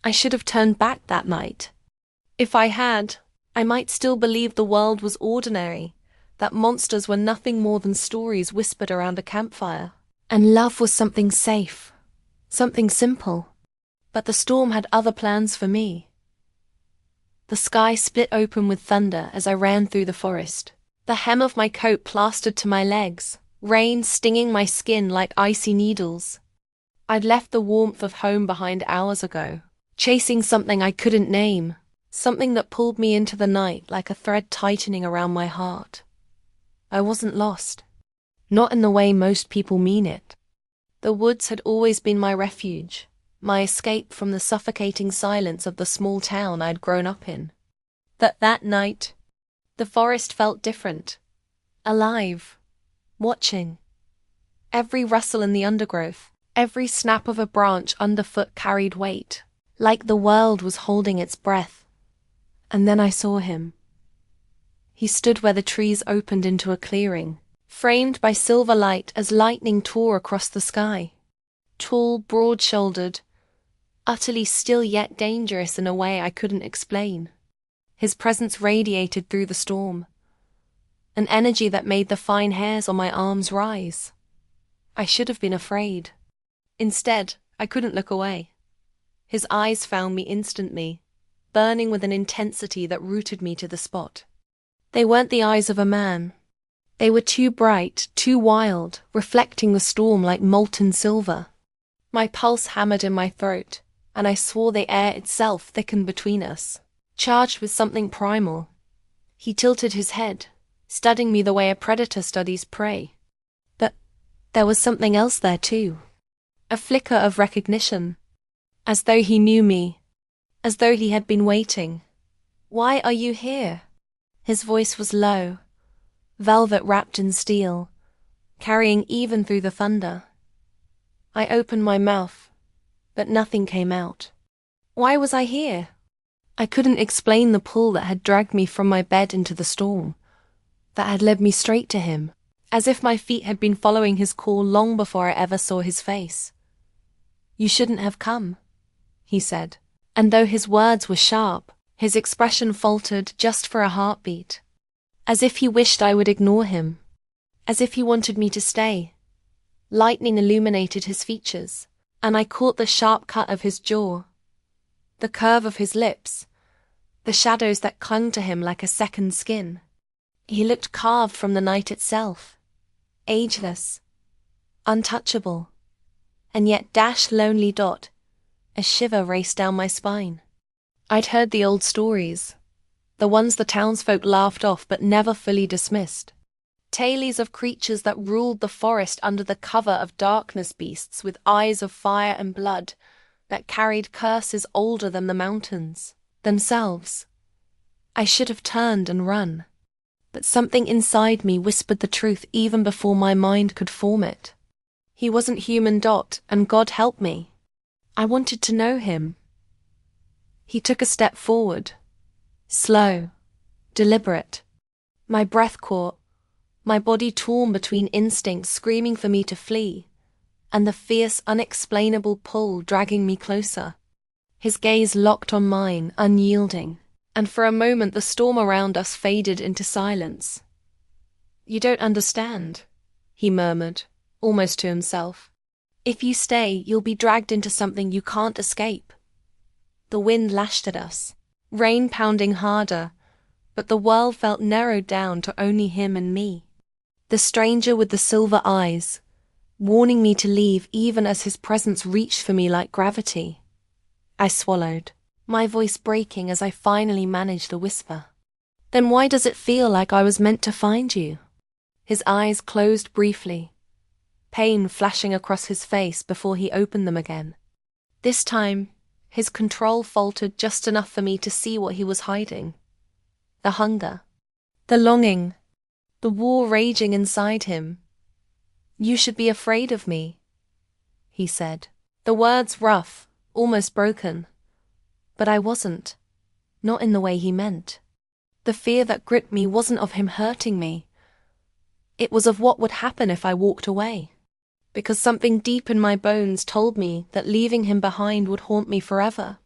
I should have turned back that night. If I had, I might still believe the world was ordinary, that monsters were nothing more than stories whispered around a campfire, and love was something safe, something simple. But the storm had other plans for me. The sky split open with thunder as I ran through the forest. The hem of my coat plastered to my legs, rain stinging my skin like icy needles. I'd left the warmth of home behind hours ago, chasing something I couldn't name, something that pulled me into the night like a thread tightening around my heart. I wasn't lost. Not in the way most people mean it. The woods had always been my refuge, my escape from the suffocating silence of the small town I'd grown up in. But that night, the forest felt different, alive, watching. Every rustle in the undergrowth, every snap of a branch underfoot carried weight, like the world was holding its breath. And then I saw him. He stood where the trees opened into a clearing, framed by silver light as lightning tore across the sky. Tall, broad-shouldered, utterly still yet dangerous in a way I couldn't explain. His presence radiated through the storm, an energy that made the fine hairs on my arms rise. I should have been afraid. Instead, I couldn't look away. His eyes found me instantly, burning with an intensity that rooted me to the spot. They weren't the eyes of a man. They were too bright, too wild, reflecting the storm like molten silver. My pulse hammered in my throat, and I swore the air itself thickened between us, charged with something primal. He tilted his head, studying me the way a predator studies prey. But there was something else there too. A flicker of recognition. As though he knew me. As though he had been waiting. "Why are you here?" His voice was low, velvet wrapped in steel, carrying even through the thunder. I opened my mouth, but nothing came out. Why was I here? I couldn't explain the pull that had dragged me from my bed into the storm, that had led me straight to him, as if my feet had been following his call long before I ever saw his face. "You shouldn't have come," he said, and though his words were sharp, his expression faltered just for a heartbeat, as if he wished I would ignore him, as if he wanted me to stay. Lightning illuminated his features, and I caught the sharp cut of his jaw, the curve of his lips, the shadows that clung to him like a second skin. He looked carved from the night itself, ageless, untouchable, and yet dash lonely dot, a shiver raced down my spine. I'd heard the old stories, the ones the townsfolk laughed off but never fully dismissed. Tales of creatures that ruled the forest under the cover of darkness, beasts with eyes of fire and blood, that carried curses older than the mountains themselves. I should have turned and run, but something inside me whispered the truth even before my mind could form it. He wasn't human, and God help me. I wanted to know him. He took a step forward, slow, deliberate. My breath caught, my body torn between instincts screaming for me to flee, and the fierce, unexplainable pull dragging me closer. His gaze locked on mine, unyielding, and for a moment the storm around us faded into silence. "You don't understand," he murmured, almost to himself. "If you stay, you'll be dragged into something you can't escape." The wind lashed at us, rain pounding harder, but the world felt narrowed down to only him and me. The stranger with the silver eyes, warning me to leave even as his presence reached for me like gravity. I swallowed, my voice breaking as I finally managed a whisper. "Then why does it feel like I was meant to find you?" His eyes closed briefly, pain flashing across his face before he opened them again. This time, his control faltered just enough for me to see what he was hiding. The hunger, the longing, the war raging inside him. "You should be afraid of me," he said. The words rough, almost broken. But I wasn't. Not in the way he meant. The fear that gripped me wasn't of him hurting me. It was of what would happen if I walked away. Because something deep in my bones told me that leaving him behind would haunt me forever.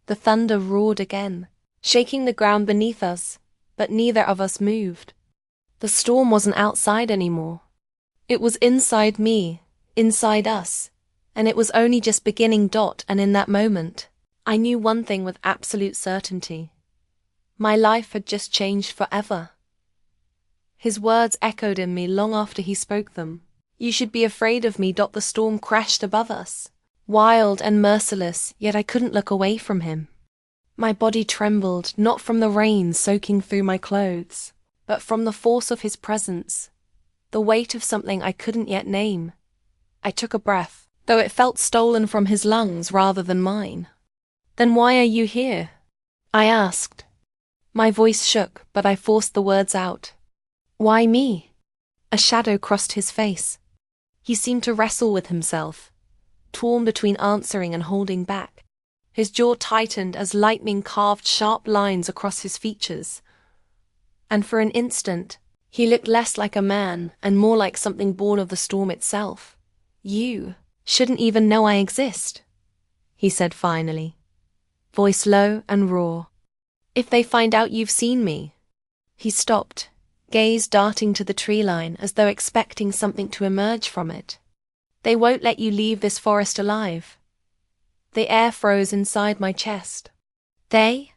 The thunder roared again, shaking the ground beneath us, but neither of us moved. The storm wasn't outside anymore. It was inside me, inside us, and it was only just beginning. And in that moment, I knew one thing with absolute certainty. My life had just changed forever. His words echoed in me long after he spoke them. You should be afraid of me. The storm crashed above us, wild and merciless, yet I couldn't look away from him. My body trembled, not from the rain soaking through my clothes, but from the force of his presence, the weight of something I couldn't yet name. I took a breath, though it felt stolen from his lungs rather than mine. Then why are you here? I asked. My voice shook, but I forced the words out. Why me? A shadow crossed his face. He seemed to wrestle with himself, torn between answering and holding back. His jaw tightened as lightning carved sharp lines across his features. And for an instant, he looked less like a man and more like something born of the storm itself. You shouldn't even know I exist, he said finally, voice low and raw. If they find out you've seen me. He stopped, gaze darting to the tree line as though expecting something to emerge from it. They won't let you leave this forest alive. The air froze inside my chest. They?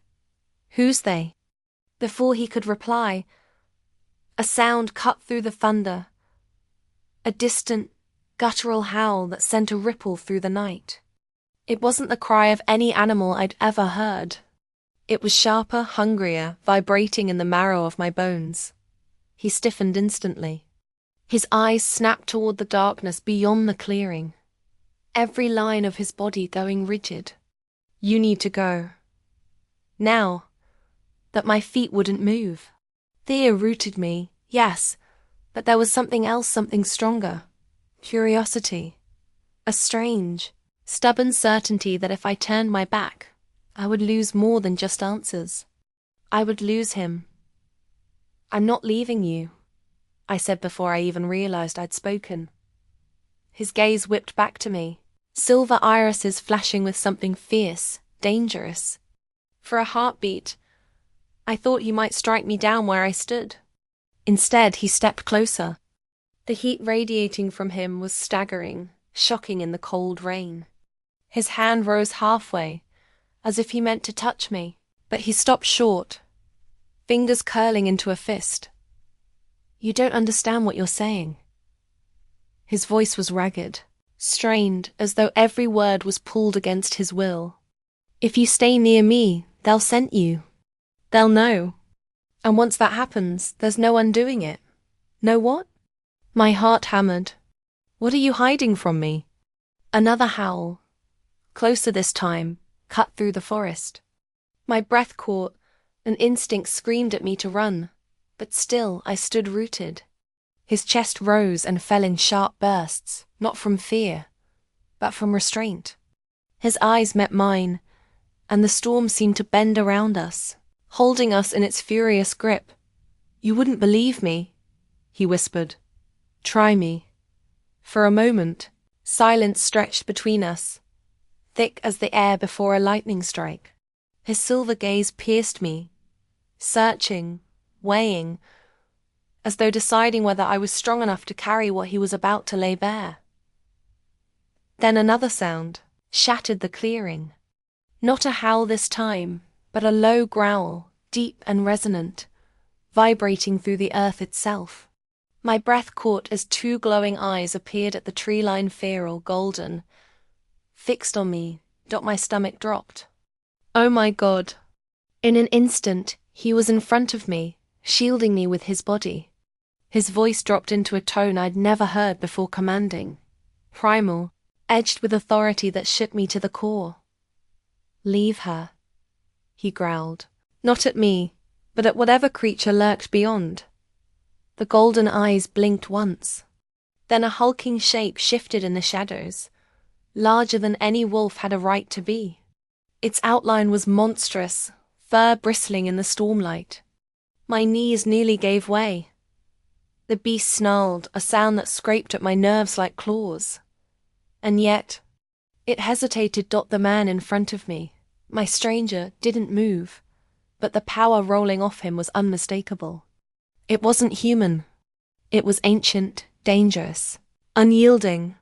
Who's they? Before he could reply, a sound cut through the thunder, a distant, guttural howl that sent a ripple through the night. It wasn't the cry of any animal I'd ever heard. It was sharper, hungrier, vibrating in the marrow of my bones. He stiffened instantly. His eyes snapped toward the darkness beyond the clearing, every line of his body going rigid. You need to go. Now. That my feet wouldn't move. Fear rooted me, yes, but there was something else, something stronger. Curiosity. A strange, stubborn certainty that if I turned my back, I would lose more than just answers. I would lose him. I'm not leaving you, I said before I even realized I'd spoken. His gaze whipped back to me, silver irises flashing with something fierce, dangerous. For a heartbeat, I thought he might strike me down where I stood. Instead, he stepped closer. The heat radiating from him was staggering, shocking in the cold rain. His hand rose halfway, as if he meant to touch me, but he stopped short, fingers curling into a fist. You don't understand what you're saying. His voice was ragged, strained, as though every word was pulled against his will. If you stay near me, they'll scent you. They'll know. And once that happens, there's no undoing it. Know what? My heart hammered. What are you hiding from me? Another howl, closer this time, cut through the forest. My breath caught, an instinct screamed at me to run, but still I stood rooted. His chest rose and fell in sharp bursts, not from fear, but from restraint. His eyes met mine, and the storm seemed to bend around us, holding us in its furious grip. You wouldn't believe me, he whispered. Try me. For a moment, silence stretched between us, thick as the air before a lightning strike. His silver gaze pierced me, searching, weighing, as though deciding whether I was strong enough to carry what he was about to lay bare. Then another sound shattered the clearing. Not a howl this time, but a low growl, deep and resonant, vibrating through the earth itself. My breath caught as two glowing eyes appeared at the tree-line feral, golden, fixed on me. My stomach dropped. Oh my God. In an instant, he was in front of me, shielding me with his body. His voice dropped into a tone I'd never heard before, commanding, primal, edged with authority that shook me to the core. Leave her, he growled, not at me, but at whatever creature lurked beyond. The golden eyes blinked once. Then a hulking shape shifted in the shadows, larger than any wolf had a right to be. Its outline was monstrous, fur bristling in the stormlight. My knees nearly gave way. The beast snarled, a sound that scraped at my nerves like claws. And yet, it hesitated. The man in front of me, My stranger didn't move, but the power rolling off him was unmistakable. It wasn't human. It was ancient, dangerous, unyielding.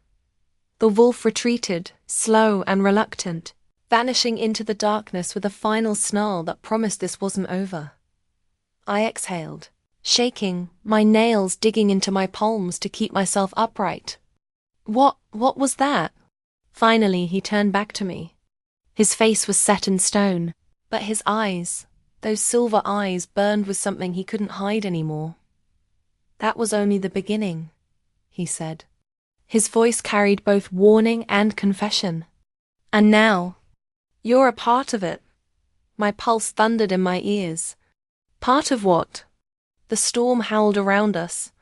The wolf retreated, slow and reluctant, vanishing into the darkness with a final snarl that promised this wasn't over. I exhaled, shaking, my nails digging into my palms to keep myself upright. What was that? Finally, he turned back to me. His face was set in stone, but his eyes, those silver eyes, burned with something he couldn't hide anymore. That was only the beginning, he said. His voice carried both warning and confession. And now, you're a part of it. My pulse thundered in my ears. Part of what? The storm howled around us,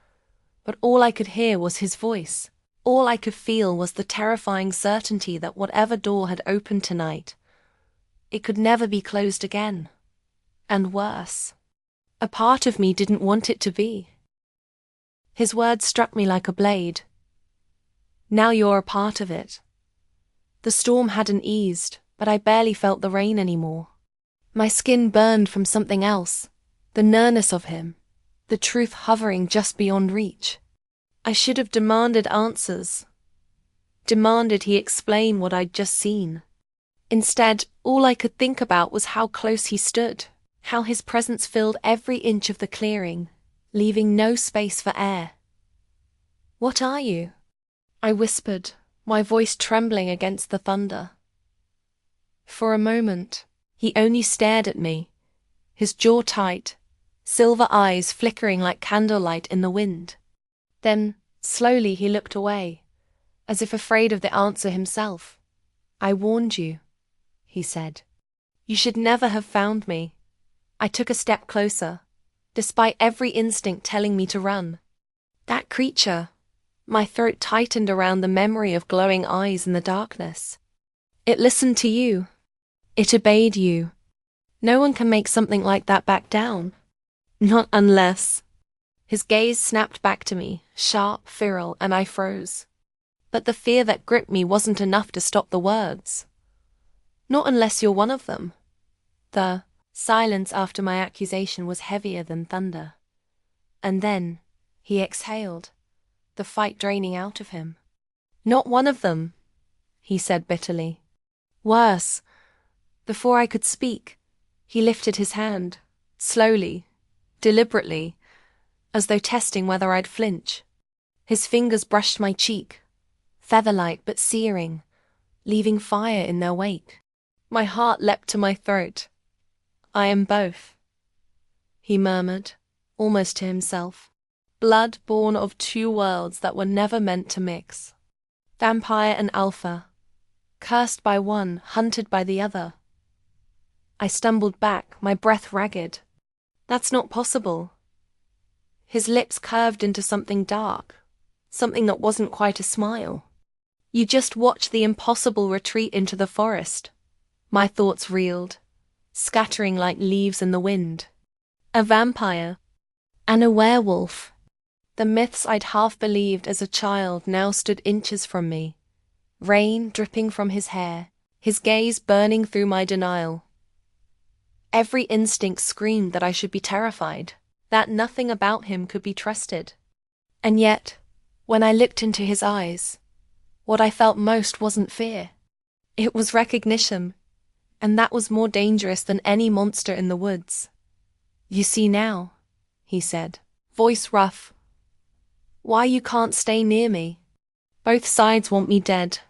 but all I could hear was his voice. All I could feel was the terrifying certainty that whatever door had opened tonight, it could never be closed again. And worse, a part of me didn't want it to be. His words struck me like a blade. Now you're a part of it. The storm hadn't eased, but I barely felt the rain anymore. My skin burned from something else, the nearness of him, the truth hovering just beyond reach. I should have demanded answers. Demanded he explain what I'd just seen. Instead, all I could think about was how close he stood, how his presence filled every inch of the clearing, leaving no space for air. What are you? I whispered, my voice trembling against the thunder. For a moment, he only stared at me, his jaw tight, silver eyes flickering like candlelight in the wind. Then, slowly he looked away, as if afraid of the answer himself. I warned you, he said. You should never have found me. I took a step closer, despite every instinct telling me to run. That creature, my throat tightened around the memory of glowing eyes in the darkness. It listened to you. It obeyed you. No one can make something like that back down. Not unless... His gaze snapped back to me, sharp, feral, and I froze. But the fear that gripped me wasn't enough to stop the words. Not unless you're one of them. The silence after my accusation was heavier than thunder. And then, he exhaled, the fight draining out of him. Not one of them, he said bitterly. Worse. Before I could speak, he lifted his hand, slowly, deliberately, as though testing whether I'd flinch. His fingers brushed my cheek, feather-light but searing, leaving fire in their wake. My heart leapt to my throat. I am both, he murmured, almost to himself. Blood born of two worlds that were never meant to mix. Vampire and alpha, cursed by one, hunted by the other. I stumbled back, my breath ragged. That's not possible. His lips curved into something dark, something that wasn't quite a smile. You just watched the impossible retreat into the forest. My thoughts reeled, scattering like leaves in the wind. A vampire, and a werewolf. The myths I'd half believed as a child now stood inches from me, rain dripping from his hair, his gaze burning through my denial. Every instinct screamed that I should be terrified, that nothing about him could be trusted. And yet, when I looked into his eyes, what I felt most wasn't fear. It was recognition, and that was more dangerous than any monster in the woods. You see now, he said, voice rough, why you can't stay near me. Both sides want me dead.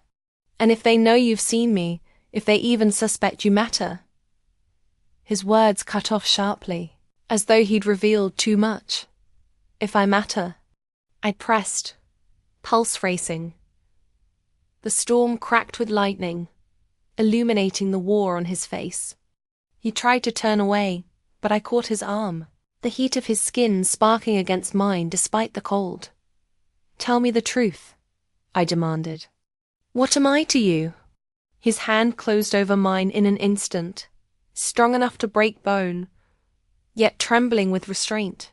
And if they know you've seen me, if they even suspect you matter. His words cut off sharply, as though he'd revealed too much. If I matter. I pressed, pulse racing. The storm cracked with lightning, illuminating the war on his face. He tried to turn away, but I caught his arm, the heat of his skin sparking against mine despite the cold. Tell me the truth, I demanded. What am I to you? His hand closed over mine in an instant, strong enough to break bone, yet trembling with restraint.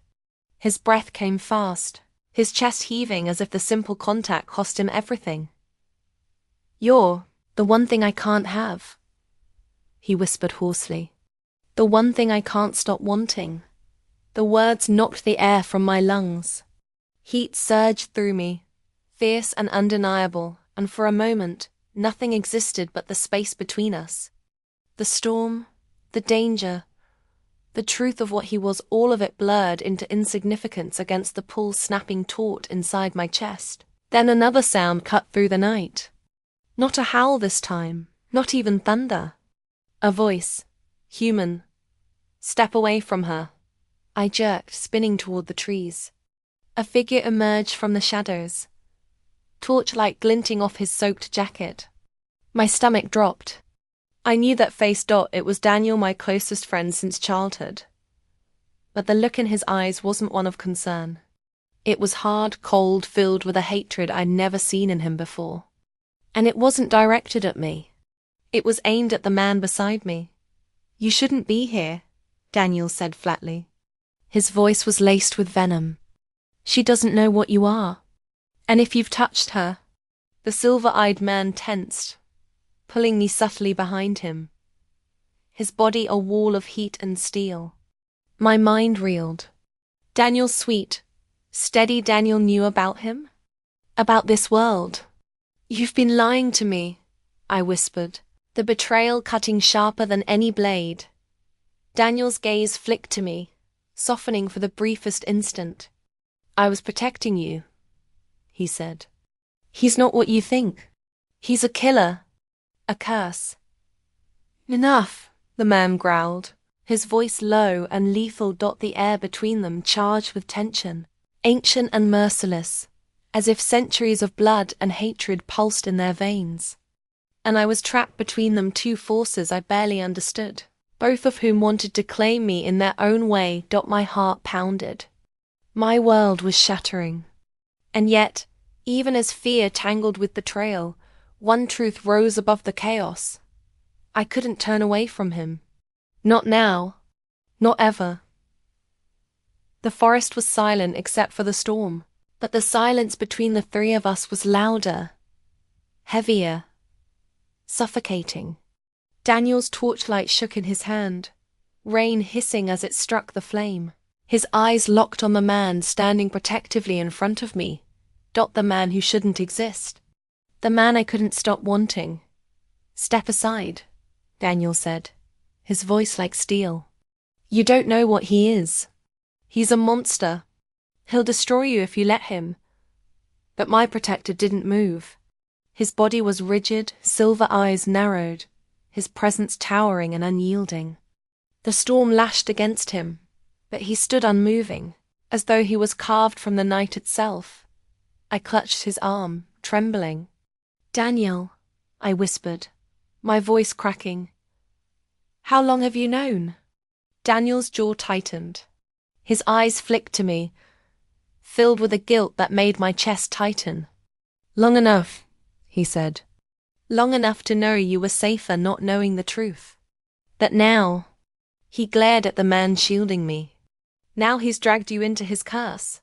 His breath came fast, his chest heaving as if the simple contact cost him everything. You're the one thing I can't have. he whispered hoarsely. The one thing I can't stop wanting. The words knocked the air from my lungs. Heat surged through me, fierce and undeniable, and for a moment, nothing existed but the space between us. The storm, the danger, the truth of what he was, all of it blurred into insignificance against the pull snapping taut inside my chest. Then another sound cut through the night. Not a howl this time, not even thunder. A voice, human. Step away from her. I jerked, spinning toward the trees. A figure emerged from the shadows, torchlight glinting off his soaked jacket. My stomach dropped. I knew that face. It was Daniel, my closest friend since childhood. But the look in his eyes wasn't one of concern. It was hard, cold, filled with a hatred I'd never seen in him before. And it wasn't directed at me. It was aimed at the man beside me. You shouldn't be here, Daniel said flatly. His voice was laced with venom. She doesn't know what you are. And if you've touched her. The silver-eyed man tensed, pulling me subtly behind him. His body a wall of heat and steel. My mind reeled. Daniel's sweet, steady Daniel knew about him? About this world. You've been lying to me, I whispered, the betrayal cutting sharper than any blade. Daniel's gaze flicked to me, softening for the briefest instant. I was protecting you, he said. He's not what you think. He's a killer. A curse. Enough, the man growled, his voice low and lethal. The air between them charged with tension, ancient and merciless, as if centuries of blood and hatred pulsed in their veins. And I was trapped between them, two forces I barely understood, both of whom wanted to claim me in their own way. My heart pounded. My world was shattering. And yet, even as fear tangled with betrayal, one truth rose above the chaos. I couldn't turn away from him. Not now. Not ever. The forest was silent except for the storm, but the silence between the three of us was louder, heavier, suffocating. Daniel's torchlight shook in his hand, rain hissing as it struck the flame. His eyes locked on the man standing protectively in front of me. The man who shouldn't exist. The man I couldn't stop wanting. Step aside, Daniel said, his voice like steel. You don't know what he is. He's a monster. He'll destroy you if you let him. But my protector didn't move. His body was rigid, silver eyes narrowed, his presence towering and unyielding. The storm lashed against him, but he stood unmoving, as though he was carved from the night itself. I clutched his arm, trembling. Daniel, I whispered, my voice cracking. How long have you known? Daniel's jaw tightened. His eyes flicked to me, filled with a guilt that made my chest tighten. Long enough, he said. Long enough to know you were safer not knowing the truth. But now, he glared at the man shielding me. Now he's dragged you into his curse.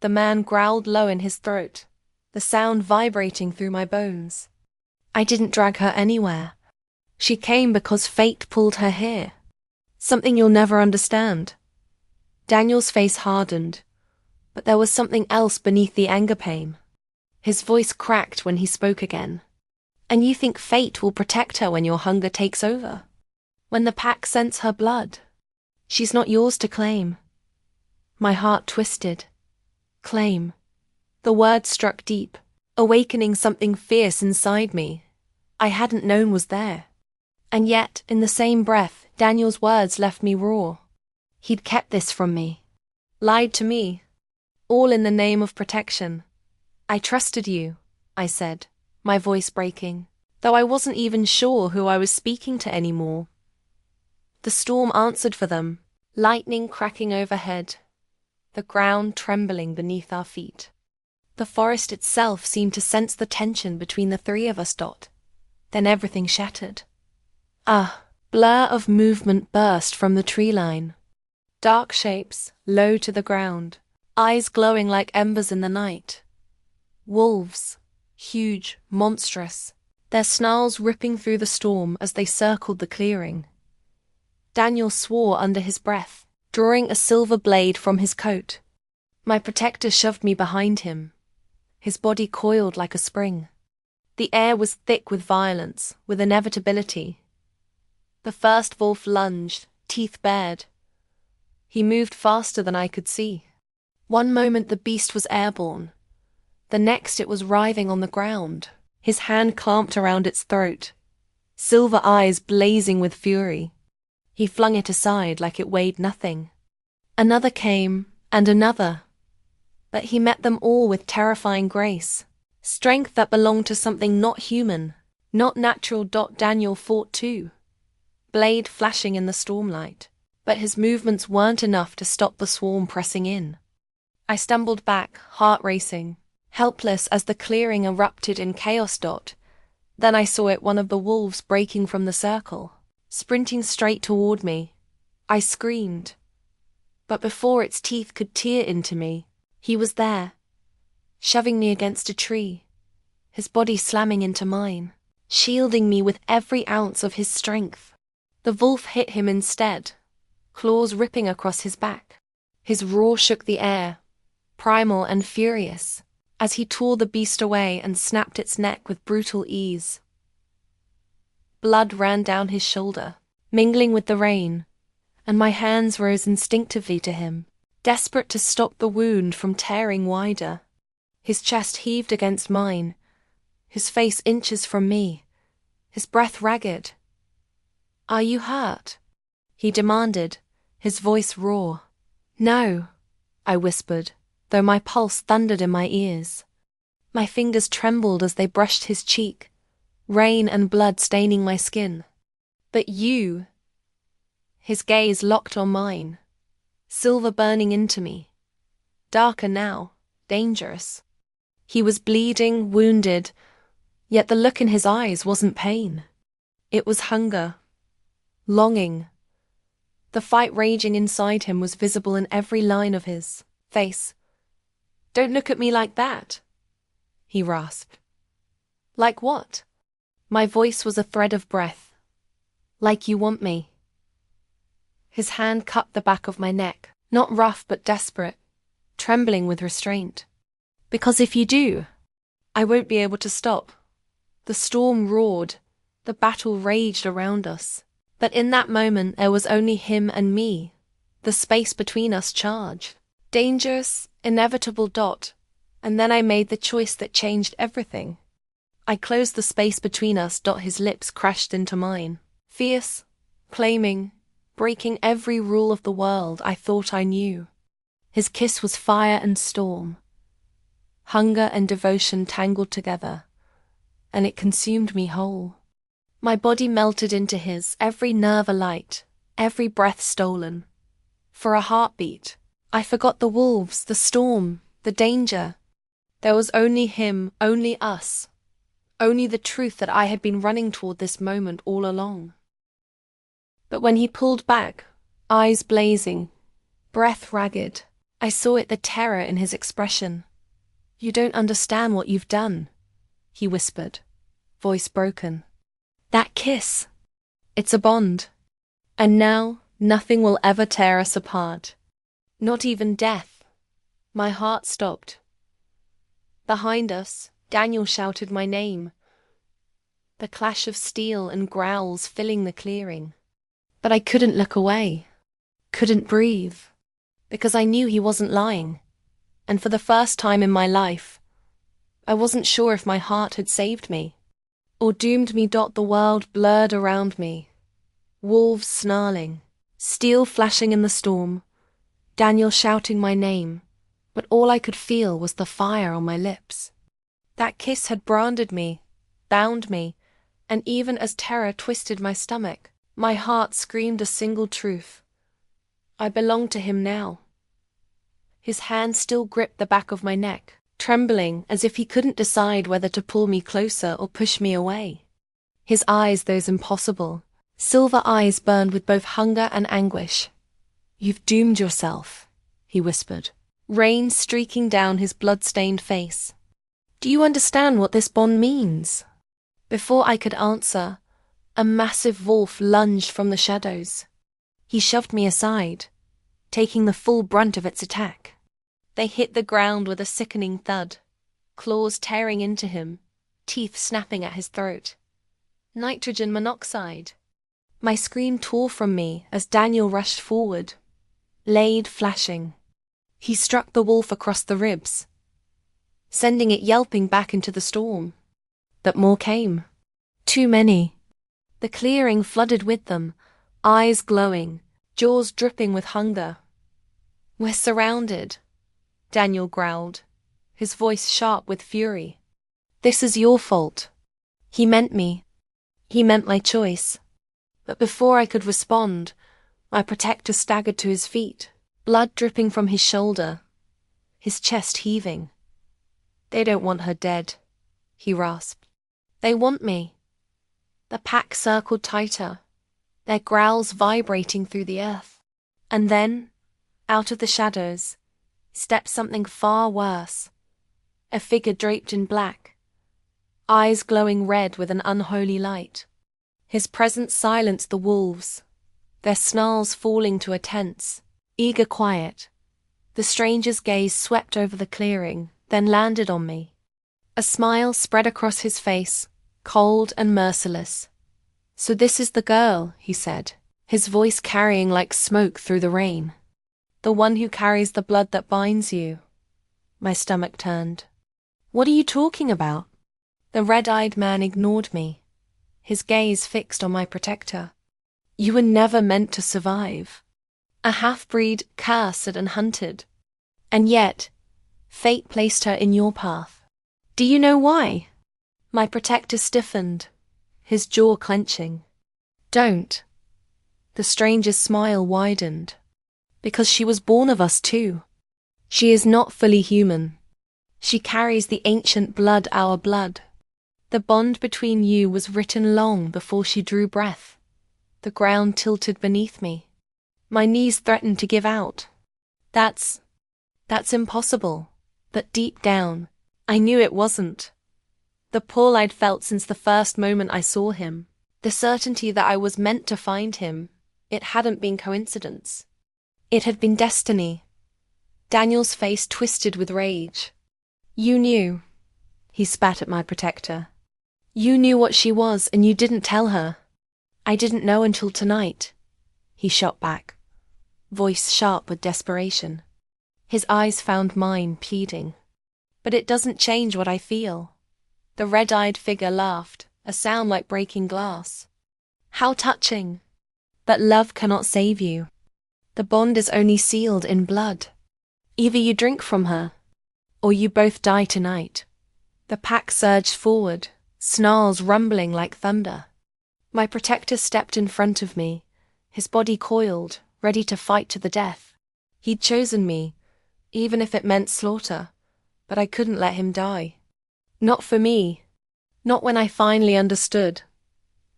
The man growled low in his throat, the sound vibrating through my bones. I didn't drag her anywhere. She came because fate pulled her here. Something you'll never understand. Daniel's face hardened, but there was something else beneath the anger pain. His voice cracked when he spoke again. And you think fate will protect her when your hunger takes over? When the pack scents her blood? She's not yours to claim. My heart twisted. Claim. The word struck deep, awakening something fierce inside me I hadn't known was there. And yet, in the same breath, Daniel's words left me raw. He'd kept this from me. Lied to me. All in the name of protection. I trusted you, I said, my voice breaking, though I wasn't even sure who I was speaking to anymore. The storm answered for them, lightning cracking overhead, the ground trembling beneath our feet. The forest itself seemed to sense the tension between the three of us. Then everything shattered. A blur of movement burst from the tree line. Dark shapes, low to the ground, eyes glowing like embers in the night. Wolves, huge, monstrous, their snarls ripping through the storm as they circled the clearing. Daniel swore under his breath, drawing a silver blade from his coat. My protector shoved me behind him. His body coiled like a spring. The air was thick with violence, with inevitability. The first wolf lunged, teeth bared. He moved faster than I could see. One moment the beast was airborne. The next it was writhing on the ground, his hand clamped around its throat, silver eyes blazing with fury. He flung it aside like it weighed nothing. Another came, and another. But he met them all with terrifying grace, strength that belonged to something not human, not natural. Daniel fought too, blade flashing in the stormlight, but his movements weren't enough to stop the swarm pressing in. I stumbled back, heart racing, helpless as the clearing erupted in chaos. Then I saw it, one of the wolves breaking from the circle, sprinting straight toward me. I screamed. But before its teeth could tear into me, he was there, shoving me against a tree, his body slamming into mine, shielding me with every ounce of his strength. The wolf hit him instead, claws ripping across his back. His roar shook the air, primal and furious, as he tore the beast away and snapped its neck with brutal ease. Blood ran down his shoulder, mingling with the rain, and my hands rose instinctively to him, desperate to stop the wound from tearing wider. His chest heaved against mine, his face inches from me, his breath ragged. "Are you hurt?" he demanded, his voice raw. "No," I whispered, though my pulse thundered in my ears. My fingers trembled as they brushed his cheek, rain and blood staining my skin. "But you—" His gaze locked on mine, silver burning into me, darker now, dangerous. He was bleeding, wounded, yet the look in his eyes wasn't pain. It was hunger, longing. The fight raging inside him was visible in every line of his face. "Don't look at me like that," he rasped. "Like what?" My voice was a thread of breath. "Like you want me." His hand cupped the back of my neck, not rough but desperate, trembling with restraint. "Because if you do, I won't be able to stop." The storm roared, the battle raged around us. But in that moment there was only him and me, the space between us charged. Dangerous, inevitable. And then I made the choice that changed everything. I closed the space between us. His lips crashed into mine, fierce, claiming, breaking every rule of the world I thought I knew. His kiss was fire and storm, hunger and devotion tangled together, and it consumed me whole. My body melted into his, every nerve alight, every breath stolen. For a heartbeat, I forgot the wolves, the storm, the danger. There was only him, only us, only the truth that I had been running toward this moment all along. But when he pulled back, eyes blazing, breath ragged, I saw it, the terror in his expression. "You don't understand what you've done," he whispered, voice broken. "That kiss, it's a bond. And now, nothing will ever tear us apart. Not even death." My heart stopped. Behind us, Daniel shouted my name, the clash of steel and growls filling the clearing. But I couldn't look away, couldn't breathe, because I knew he wasn't lying. And for the first time in my life, I wasn't sure if my heart had saved me or doomed me. The world blurred around me, wolves snarling, steel flashing in the storm, Daniel shouting my name, but all I could feel was the fire on my lips. That kiss had branded me, bound me, and even as terror twisted my stomach, my heart screamed a single truth. I belonged to him now. His hand still gripped the back of my neck, trembling as if he couldn't decide whether to pull me closer or push me away. His eyes, those impossible, silver eyes, burned with both hunger and anguish. "You've doomed yourself," he whispered, rain streaking down his blood-stained face. "Do you understand what this bond means?" Before I could answer, a massive wolf lunged from the shadows. He shoved me aside, taking the full brunt of its attack. They hit the ground with a sickening thud, claws tearing into him, teeth snapping at his throat. Nitrogen monoxide. My scream tore from me as Daniel rushed forward, blade flashing. He struck the wolf across the ribs, sending it yelping back into the storm. But more came. Too many. The clearing flooded with them, eyes glowing, jaws dripping with hunger. "We're surrounded," Daniel growled, his voice sharp with fury. "This is your fault." He meant me. He meant my choice. But before I could respond, my protector staggered to his feet, blood dripping from his shoulder, his chest heaving. "They don't want her dead," he rasped. "They want me." The pack circled tighter, their growls vibrating through the earth. And then, out of the shadows, stepped something far worse. A figure draped in black, eyes glowing red with an unholy light. His presence silenced the wolves, their snarls falling to a tense, eager quiet. The stranger's gaze swept over the clearing, then landed on me. A smile spread across his face, cold and merciless. "So this is the girl," he said, his voice carrying like smoke through the rain. "The one who carries the blood that binds you." My stomach turned. "What are you talking about?" The red-eyed man ignored me, his gaze fixed on my protector. "You were never meant to survive. A half-breed, cursed and hunted. And yet, fate placed her in your path. Do you know why?" My protector stiffened, his jaw clenching. "Don't." The stranger's smile widened. "Because she was born of us too. She is not fully human. She carries the ancient blood, our blood. The bond between you was written long before she drew breath." The ground tilted beneath me. My knees threatened to give out. That's impossible. But deep down, I knew it wasn't. The pull I'd felt since the first moment I saw him, the certainty that I was meant to find him, it hadn't been coincidence. It had been destiny. Daniel's face twisted with rage. "You knew," he spat at my protector. "You knew what she was and you didn't tell her." "I didn't know until tonight," he shot back, voice sharp with desperation. His eyes found mine, pleading. "But it doesn't change what I feel." The red-eyed figure laughed, a sound like breaking glass. "How touching! But love cannot save you. The bond is only sealed in blood. Either you drink from her, or you both die tonight." The pack surged forward, snarls rumbling like thunder. My protector stepped in front of me, his body coiled, ready to fight to the death. He'd chosen me, even if it meant slaughter, but I couldn't let him die. Not for me. Not when I finally understood.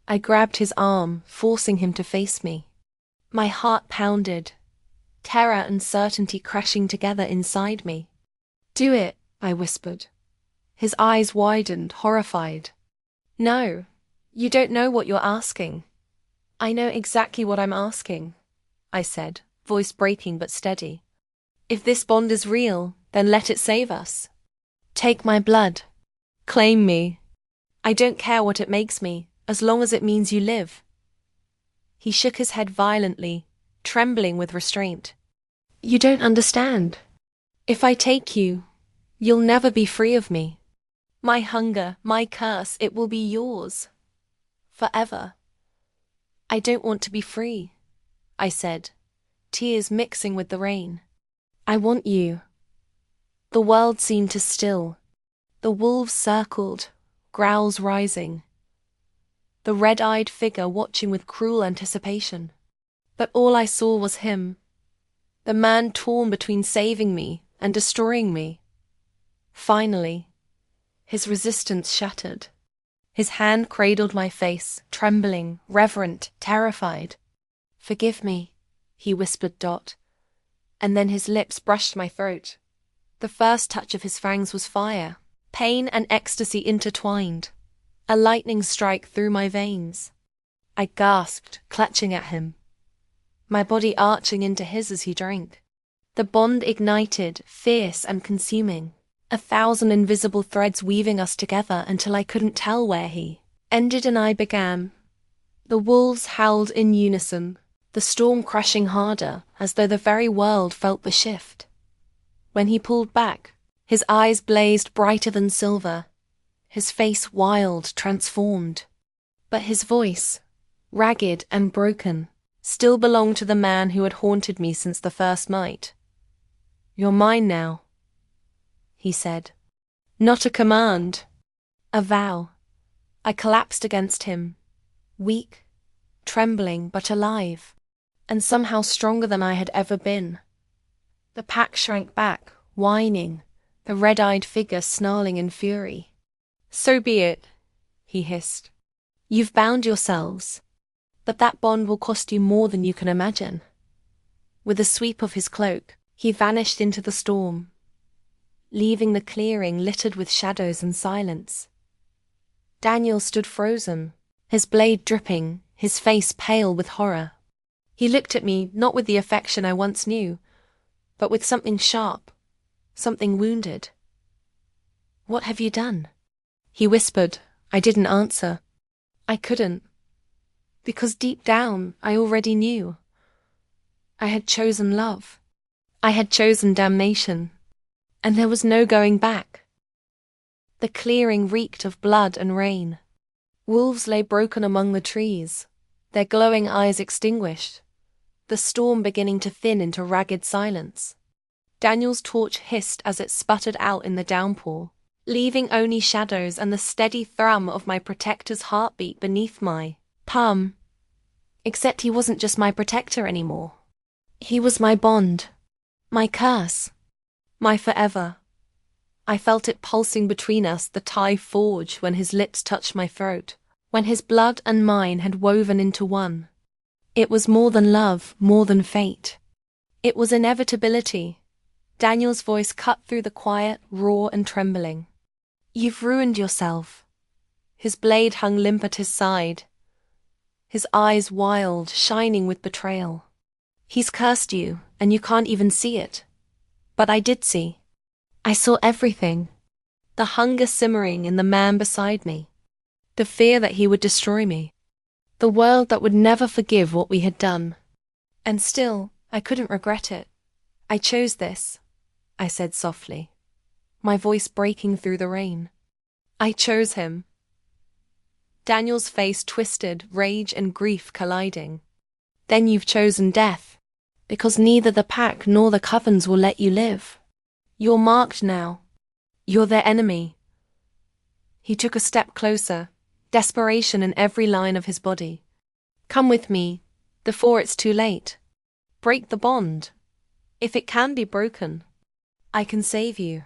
I grabbed his arm, forcing him to face me. My heart pounded, terror and certainty crashing together inside me. "Do it," I whispered. His eyes widened, horrified. "No, you don't know what you're asking." "I know exactly what I'm asking," I said, voice breaking but steady. "If this bond is real, then let it save us. Take my blood. Claim me. I don't care what it makes me, as long as it means you live." He shook his head violently, trembling with restraint. "You don't understand. If I take you, you'll never be free of me. My hunger, my curse, it will be yours. Forever." "I don't want to be free," I said, tears mixing with the rain. "I want you." The world seemed to still. The wolves circled, growls rising. The red-eyed figure watching with cruel anticipation. But all I saw was him. The man torn between saving me and destroying me. Finally, his resistance shattered. His hand cradled my face, trembling, reverent, terrified. "Forgive me," he whispered, and then his lips brushed my throat. The first touch of his fangs was fire, pain and ecstasy intertwined. a lightning strike through my veins. I gasped, clutching at him, my body arching into his as he drank. The bond ignited, fierce and consuming, 1,000 invisible threads weaving us together until I couldn't tell where he ended and I began. The wolves howled in unison, the storm crashing harder, as though the very world felt the shift. When he pulled back, his eyes blazed brighter than silver, his face wild, transformed. But his voice, ragged and broken, still belonged to the man who had haunted me since the first night. "You're mine now," he said. Not a command, a vow. I collapsed against him, weak, trembling, but alive, and somehow stronger than I had ever been. The pack shrank back, whining, the red-eyed figure snarling in fury. "So be it," he hissed. "You've bound yourselves, but that bond will cost you more than you can imagine." With a sweep of his cloak, he vanished into the storm, leaving the clearing littered with shadows and silence. Daniel stood frozen, his blade dripping, his face pale with horror. He looked at me not with the affection I once knew, but with something sharp, something wounded. "What have you done?" he whispered. I didn't answer. I couldn't, because deep down I already knew. I had chosen love. I had chosen damnation, and there was no going back. The clearing reeked of blood and rain. Wolves lay broken among the trees, their glowing eyes extinguished, the storm beginning to thin into ragged silence. Daniel's torch hissed as it sputtered out in the downpour, leaving only shadows and the steady thrum of my protector's heartbeat beneath my palm. Except he wasn't just my protector anymore. He was my bond, my curse, my forever. I felt it pulsing between us, the tie forged when his lips touched my throat, when his blood and mine had woven into one. It was more than love, more than fate. It was inevitability. Daniel's voice cut through the quiet, raw and trembling. "You've ruined yourself." His blade hung limp at his side, his eyes wild, shining with betrayal. "He's cursed you, and you can't even see it. But I did see. I saw everything. The hunger simmering in the man beside me. The fear that he would destroy me. The world that would never forgive what we had done. And still, I couldn't regret it. I chose this," I said softly, my voice breaking through the rain. "I chose him." Daniel's face twisted, rage and grief colliding. "Then you've chosen death, because neither the pack nor the covens will let you live. You're marked now. You're their enemy." He took a step closer, desperation in every line of his body. "Come with me, before it's too late. Break the bond. If it can be broken, I can save you."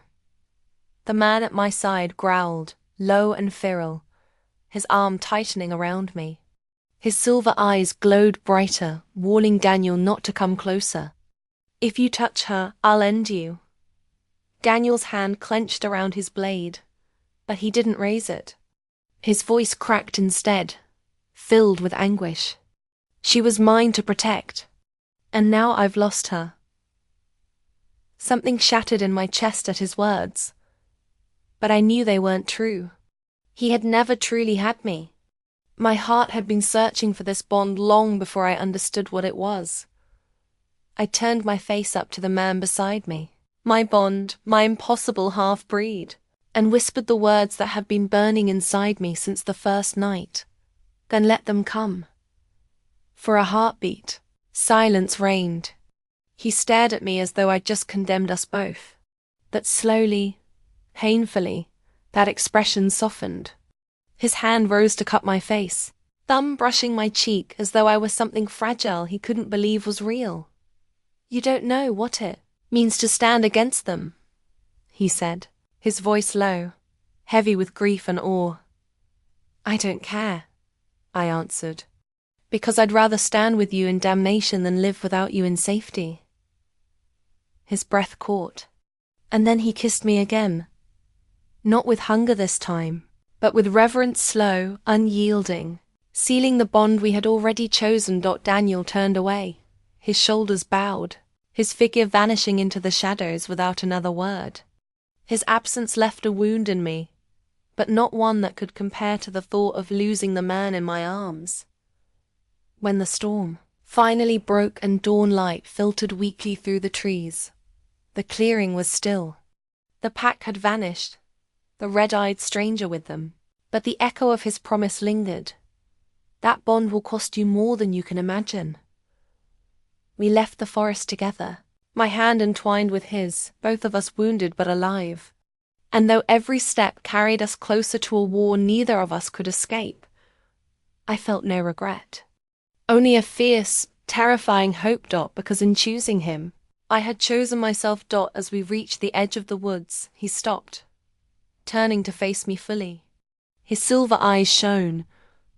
The man at my side growled, low and feral, his arm tightening around me. His silver eyes glowed brighter, warning Daniel not to come closer. "If you touch her, I'll end you." Daniel's hand clenched around his blade, but he didn't raise it. His voice cracked instead, filled with anguish. "She was mine to protect, and now I've lost her." Something shattered in my chest at his words, but I knew they weren't true. He had never truly had me. My heart had been searching for this bond long before I understood what it was. I turned my face up to the man beside me, my bond, my impossible half-breed, and whispered the words that had been burning inside me since the first night. "Then let them come." For a heartbeat, silence reigned. He stared at me as though I'd just condemned us both. But slowly, painfully, that expression softened. His hand rose to cut my face, thumb brushing my cheek as though I was something fragile he couldn't believe was real. "You don't know what it means to stand against them," he said, his voice low, heavy with grief and awe. "I don't care," I answered, "because I'd rather stand with you in damnation than live without you in safety." His breath caught, and then he kissed me again. Not with hunger this time, but with reverence slow, unyielding, sealing the bond we had already chosen. Daniel turned away, his shoulders bowed, his figure vanishing into the shadows without another word. His absence left a wound in me, but not one that could compare to the thought of losing the man in my arms. When the storm finally broke and dawn light filtered weakly through the trees, the clearing was still. The pack had vanished, the red-eyed stranger with them, but the echo of his promise lingered. That bond will cost you more than you can imagine. We left the forest together, my hand entwined with his, both of us wounded but alive. And though every step carried us closer to a war neither of us could escape, I felt no regret. Only a fierce, terrifying hope. Because in choosing him, I had chosen myself. As we reached the edge of the woods, he stopped, turning to face me fully. His silver eyes shone,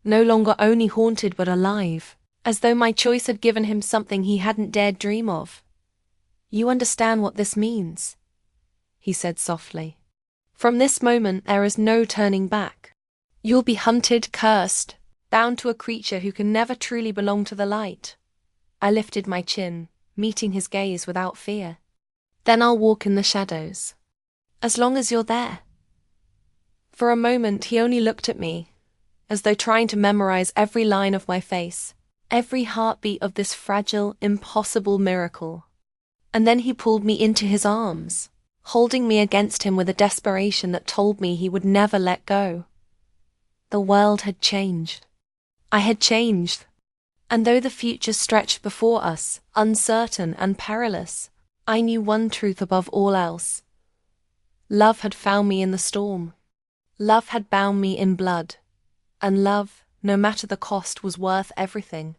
no longer only haunted but alive, as though my choice had given him something he hadn't dared dream of. "You understand what this means," he said softly. "From this moment there is no turning back. You'll be hunted, cursed, bound to a creature who can never truly belong to the light." I lifted my chin, meeting his gaze without fear. "Then I'll walk in the shadows, as long as you're there." For a moment he only looked at me, as though trying to memorize every line of my face, every heartbeat of this fragile, impossible miracle. And then he pulled me into his arms, holding me against him with a desperation that told me he would never let go. The world had changed. I had changed. And though the future stretched before us, uncertain and perilous, I knew one truth above all else. Love had found me in the storm. Love had bound me in blood. And love, no matter the cost, was worth everything.